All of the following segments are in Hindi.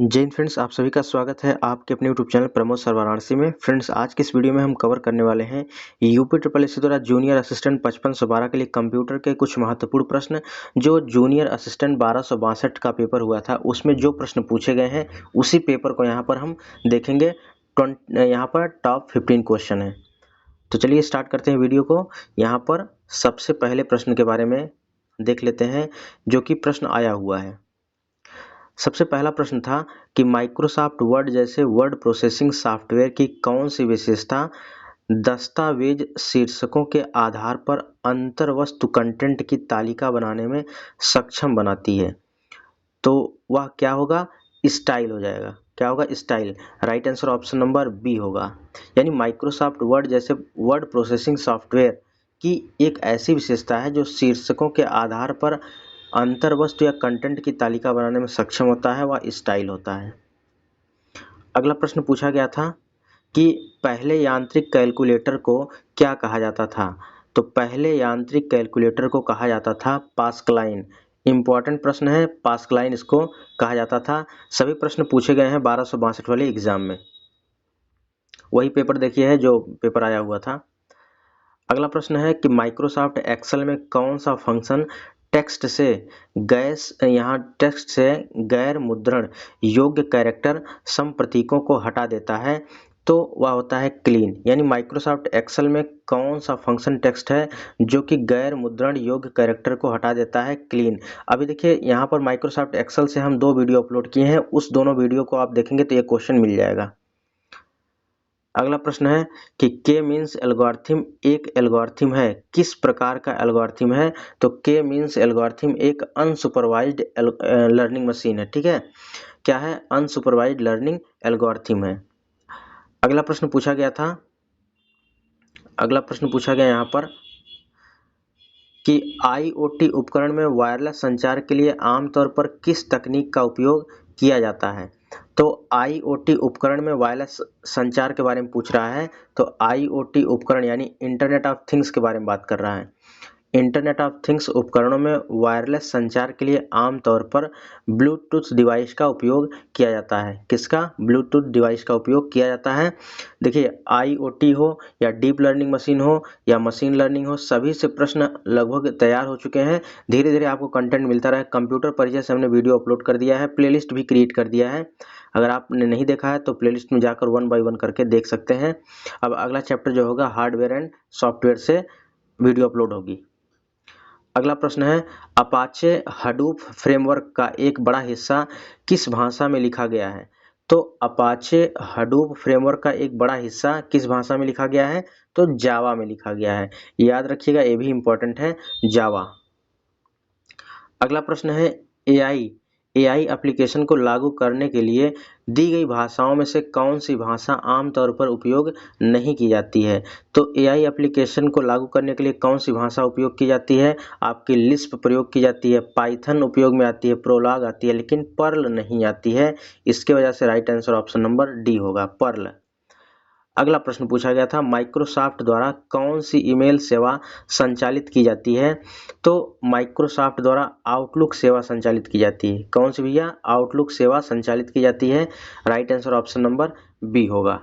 जय हिंद फ्रेंड्स, आप सभी का स्वागत है आपके अपने YouTube channel Pramod sir Varanasi में। फ्रेंड्स, आज की इस वीडियो में हम कवर करने वाले हैं यूपी ट्रिपल एससी द्वारा जूनियर असिस्टेंट 5512 के लिए कंप्यूटर के कुछ महत्वपूर्ण प्रश्न। जो जूनियर असिस्टेंट 1262 का पेपर हुआ था उसमें जो प्रश्न पूछे गए हैं उसी पेपर को यहाँ पर हम देखेंगे। यहाँ पर टॉप 15 क्वेश्चन है। तो चलिए स्टार्ट करते हैं वीडियो को। यहाँ पर सबसे पहले प्रश्न के बारे में देख लेते हैं जो कि प्रश्न आया हुआ है। सबसे पहला प्रश्न था कि माइक्रोसॉफ्ट वर्ड जैसे वर्ड प्रोसेसिंग सॉफ्टवेयर की कौन सी विशेषता दस्तावेज शीर्षकों के आधार पर अंतर्वस्तु कंटेंट की तालिका बनाने में सक्षम बनाती है। तो वह क्या होगा? स्टाइल हो जाएगा। क्या होगा? Style. Right answer option number B होगा। यानी माइक्रोसॉफ्ट वर्ड जैसे वर्ड प्रोसेसिंग सॉफ्टवेयर की एक ऐसी विशेषता है जो शीर्षकों के आधार पर अंतर्वस्तु या कंटेंट की तालिका बनाने में सक्षम होता है, वह स्टाइल होता है। अगला प्रश्न पूछा गया था कि पहले यांत्रिक कैलकुलेटर को क्या कहा जाता था। तो पहले यांत्रिक कैलकुलेटर को कहा जाता था पास्कलाइन। इंपॉर्टेंट प्रश्न है, पास्कलाइन इसको कहा जाता था। सभी प्रश्न पूछे गए हैं 1262 वाले एग्जाम में। वही पेपर देखिए है जो पेपर आया हुआ था। अगला प्रश्न है कि माइक्रोसॉफ्ट एक्सेल में कौन सा फंक्शन टेक्स्ट से गैर मुद्रण योग्य कैरेक्टर संप्रतीकों को हटा देता है। तो वह होता है क्लीन। यानी माइक्रोसॉफ्ट एक्सेल में कौन सा फंक्शन टेक्स्ट है जो कि गैर मुद्रण योग्य कैरेक्टर को हटा देता है? क्लीन। अभी देखिए यहाँ पर माइक्रोसॉफ्ट एक्सेल से हम 2 वीडियो अपलोड किए हैं, उस दोनों वीडियो को आप देखेंगे तो ये क्वेश्चन मिल जाएगा। अगला प्रश्न है कि के मीन्स एल्गोरिथम एक एल्गोरिथम है, किस प्रकार का एल्गोरिथम है? तो के मीन्स एल्गोरिथम एक अनसुपरवाइज्ड लर्निंग मशीन है। ठीक है, क्या है? अनसुपरवाइज्ड लर्निंग एल्गोरिथम है। अगला प्रश्न पूछा गया यहाँ पर कि आईओटी उपकरण में वायरलेस संचार के लिए आमतौर पर किस तकनीक का उपयोग किया जाता है? तो आईओटी उपकरण में वायरलेस संचार के बारे में पूछ रहा है। तो आईओटी उपकरण यानी इंटरनेट ऑफ थिंग्स के बारे में बात कर रहा है। इंटरनेट ऑफ थिंग्स उपकरणों में वायरलेस संचार के लिए आमतौर पर ब्लूटूथ डिवाइस का उपयोग किया जाता है। किसका? ब्लूटूथ डिवाइस का उपयोग किया जाता है। देखिए, आईओटी हो या डीप लर्निंग मशीन हो या मशीन लर्निंग हो, सभी से प्रश्न लगभग तैयार हो चुके हैं। धीरे धीरे आपको कंटेंट मिलता रहे। कंप्यूटर परिचय से हमने वीडियो अपलोड कर दिया है, प्लेलिस्ट भी क्रिएट कर दिया है। अगर आपने नहीं देखा है तो प्लेलिस्ट में जाकर 1 बाय 1 करके देख सकते हैं। अब अगला चैप्टर जो होगा हार्डवेयर एंड सॉफ्टवेयर से वीडियो अपलोड होगी। अगला प्रश्न है अपाचे हडूप फ्रेमवर्क का एक बड़ा हिस्सा किस भाषा में लिखा गया है? तो अपाचे हडूप फ्रेमवर्क का एक बड़ा हिस्सा किस भाषा में लिखा गया है? तो जावा में लिखा गया है। याद रखिएगा, ये भी इंपॉर्टेंट है, जावा। अगला प्रश्न है एआई एप्लीकेशन को लागू करने के लिए दी गई भाषाओं में से कौन सी भाषा आमतौर पर उपयोग नहीं की जाती है? तो एआई एप्लीकेशन को लागू करने के लिए कौन सी भाषा उपयोग की जाती है? आपकी लिस्प प्रयोग की जाती है, पाइथन उपयोग में आती है, प्रोलॉग आती है, लेकिन पर्ल नहीं आती है। इसके वजह से right answer option number D होगा, पर्ल। अगला प्रश्न पूछा गया था माइक्रोसॉफ्ट द्वारा कौन सी ईमेल सेवा संचालित की जाती है? तो माइक्रोसॉफ्ट द्वारा आउटलुक सेवा संचालित की जाती है। कौन सी भैया? आउटलुक सेवा संचालित की जाती है। Right answer option number B होगा।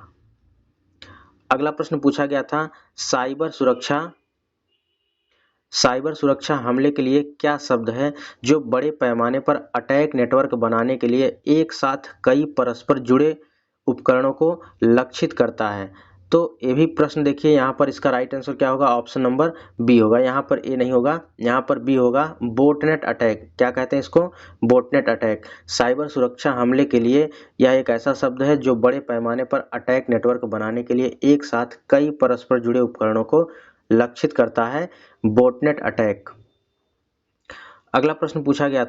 अगला प्रश्न पूछा गया था साइबर सुरक्षा हमले के लिए क्या शब्द है जो बड़े पैमाने पर अटैक नेटवर्क बनाने के लिए एक साथ कई परस्पर जुड़े उपकरणों को लक्षित करता है? तो ये भी प्रश्न देखिए, यहाँ पर इसका राइट आंसर क्या होगा? ऑप्शन नंबर बी होगा। यहाँ पर ए नहीं होगा, यहाँ पर बी होगा, बोटनेट अटैक। क्या कहते हैं इसको? Botnet attack. साइबर सुरक्षा हमले के लिए यह एक ऐसा शब्द है जो बड़े पैमाने पर अटैक नेटवर्क बनाने के लिए एक साथ कई परस्पर जुड़े उपकरणों को लक्षित करता है, बोटनेट अटैक। अगला प्रश्न पूछा गया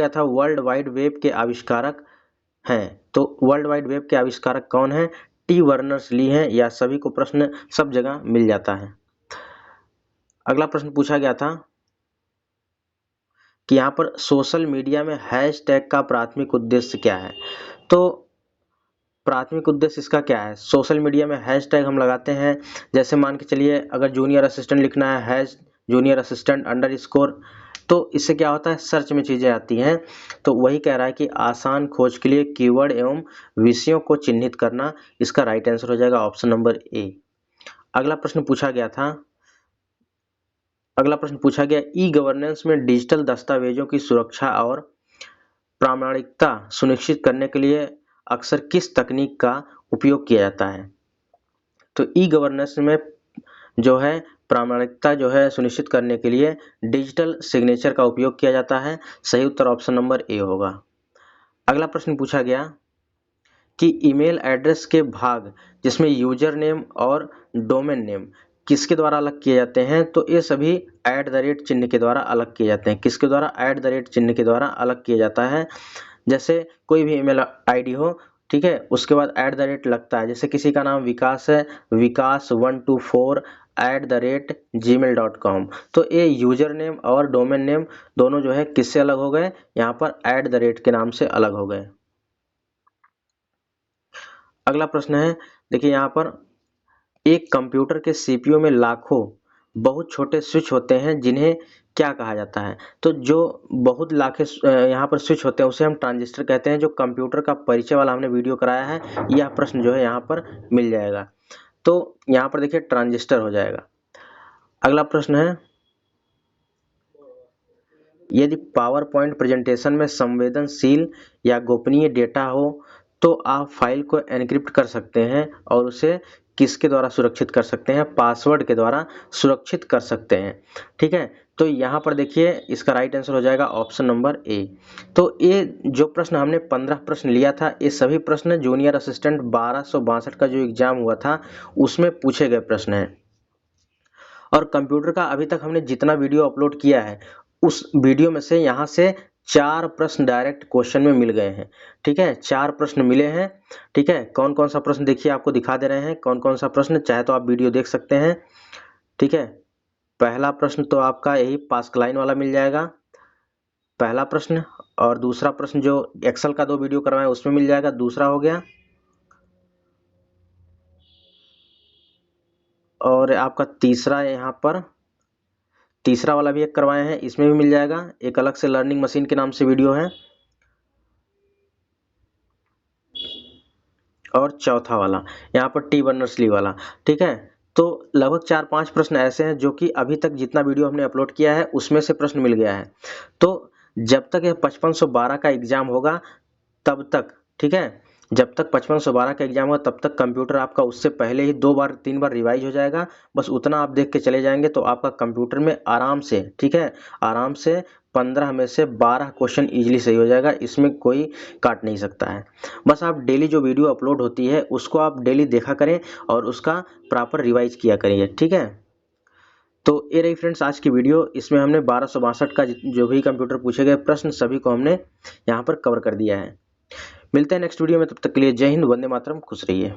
था वर्ल्ड वाइड वेब के आविष्कारक हैं। तो वर्ल्ड वाइड वेब के आविष्कारक कौन हैं? टी वर्नर्स ली हैं, या सभी को प्रश्न सब जगह मिल जाता है। अगला प्रश्न पूछा गया था कि यहाँ पर सोशल मीडिया में हैशटैग का प्राथमिक उद्देश्य क्या है? तो प्राथमिक उद्देश्य इसका क्या है? सोशल मीडिया में हैशटैग हम लगाते हैं, जैसे मान के चलिए अगर जूनियर असिस्टेंट लिखना है, हैश जूनियर असिस्टेंट _ तो इससे क्या होता है, सर्च में चीज़ें आती हैं। तो वही कह रहा है कि आसान खोज के लिए कीवर्ड एवं विषयों को चिन्हित करना, इसका राइट आंसर हो जाएगा ऑप्शन नंबर ए। अगला प्रश्न पूछा गया ई गवर्नेंस में डिजिटल दस्तावेजों की सुरक्षा और प्रामाणिकता सुनिश्चित करने के लिए अक्सर किस तकनीक का उपयोग किया जाता है। तो ई गवर्नेंस में जो है प्रामाणिकता जो है सुनिश्चित करने के लिए डिजिटल सिग्नेचर का उपयोग किया जाता है। सही उत्तर ऑप्शन नंबर ए होगा। अगला प्रश्न पूछा गया कि ईमेल एड्रेस के भाग जिसमें यूजर नेम और डोमेन नेम किसके द्वारा अलग किए जाते हैं। तो ये सभी @ चिन्ह के द्वारा अलग किए जाते हैं। किसके द्वारा, @ चिन्ह के द्वारा अलग किया जाता है। जैसे कोई भी ईमेल आईडी हो, ठीक है, उसके बाद @ लगता है। जैसे किसी का नाम विकास है, vikas124@gmail.com, तो ये यूजर नेम और डोमेन नेम दोनों जो है किससे अलग हो गए, यहाँ पर @ के नाम से अलग हो गए। अगला प्रश्न है, देखिए यहाँ पर एक कंप्यूटर के सीपीयू में लाखों बहुत छोटे स्विच होते हैं जिन्हें क्या कहा जाता है। तो जो बहुत लाखे यहाँ पर स्विच होते हैं उसे हम ट्रांजिस्टर कहते हैं। जो कंप्यूटर का परिचय वाला हमने वीडियो कराया है, यह प्रश्न जो है यहाँ पर मिल जाएगा। तो यहाँ पर देखिए ट्रांजिस्टर हो जाएगा। अगला प्रश्न है, यदि पावर पॉइंट प्रेजेंटेशन में संवेदनशील या गोपनीय डेटा हो तो आप फाइल को एन्क्रिप्ट कर सकते हैं और उसे किसके द्वारा सुरक्षित कर सकते हैं, पासवर्ड के द्वारा सुरक्षित कर सकते हैं। ठीक है, तो यहाँ पर देखिए इसका राइट आंसर हो जाएगा ऑप्शन नंबर ए। तो ये जो प्रश्न हमने 15 प्रश्न लिया था, ये सभी प्रश्न जूनियर असिस्टेंट 1262 का जो एग्जाम हुआ था उसमें पूछे गए प्रश्न हैं। और कंप्यूटर का अभी तक हमने जितना वीडियो अपलोड किया है उस वीडियो में से यहाँ से 4 प्रश्न डायरेक्ट क्वेश्चन में मिल गए हैं। ठीक है, 4 प्रश्न मिले हैं। ठीक है, कौन कौन सा प्रश्न देखिए आपको दिखा दे रहे हैं, कौन कौन सा प्रश्न, चाहे तो आप वीडियो देख सकते हैं। ठीक है, पहला प्रश्न तो आपका यही पास्क लाइन वाला मिल जाएगा, पहला प्रश्न। और दूसरा प्रश्न जो एक्सेल का 2 वीडियो करवाए उसमें मिल जाएगा, दूसरा हो गया। और आपका तीसरा, यहाँ पर तीसरा वाला भी एक करवाए हैं, इसमें भी मिल जाएगा। एक अलग से लर्निंग मशीन के नाम से वीडियो है। और चौथा वाला यहाँ पर टी बर्नर्स-ली वाला। ठीक है, तो लगभग 4-5 प्रश्न ऐसे हैं जो कि अभी तक जितना वीडियो हमने अपलोड किया है उसमें से प्रश्न मिल गया है। तो जब तक यह 5512 का एग्जाम होगा तब तक, ठीक है, जब तक 5512 का एग्जाम होगा तब तक कंप्यूटर आपका उससे पहले ही 2 बार 3 बार रिवाइज हो जाएगा। बस उतना आप देख के चले जाएंगे तो आपका कंप्यूटर में आराम से, ठीक है, आराम से 15 में से 12 क्वेश्चन इजीली सही हो जाएगा। इसमें कोई काट नहीं सकता है। बस आप डेली जो वीडियो अपलोड होती है उसको आप डेली देखा करें और उसका प्रॉपर रिवाइज किया करिए। ठीक है, तो ये रही फ्रेंड्स आज की वीडियो। इसमें हमने 1262 का जो भी कंप्यूटर पूछे गए प्रश्न सभी को हमने यहाँ पर कवर कर दिया है। मिलते हैं नेक्स्ट वीडियो में, तब तक के लिए जय हिंद, वंदे मातरम, खुश रहिए।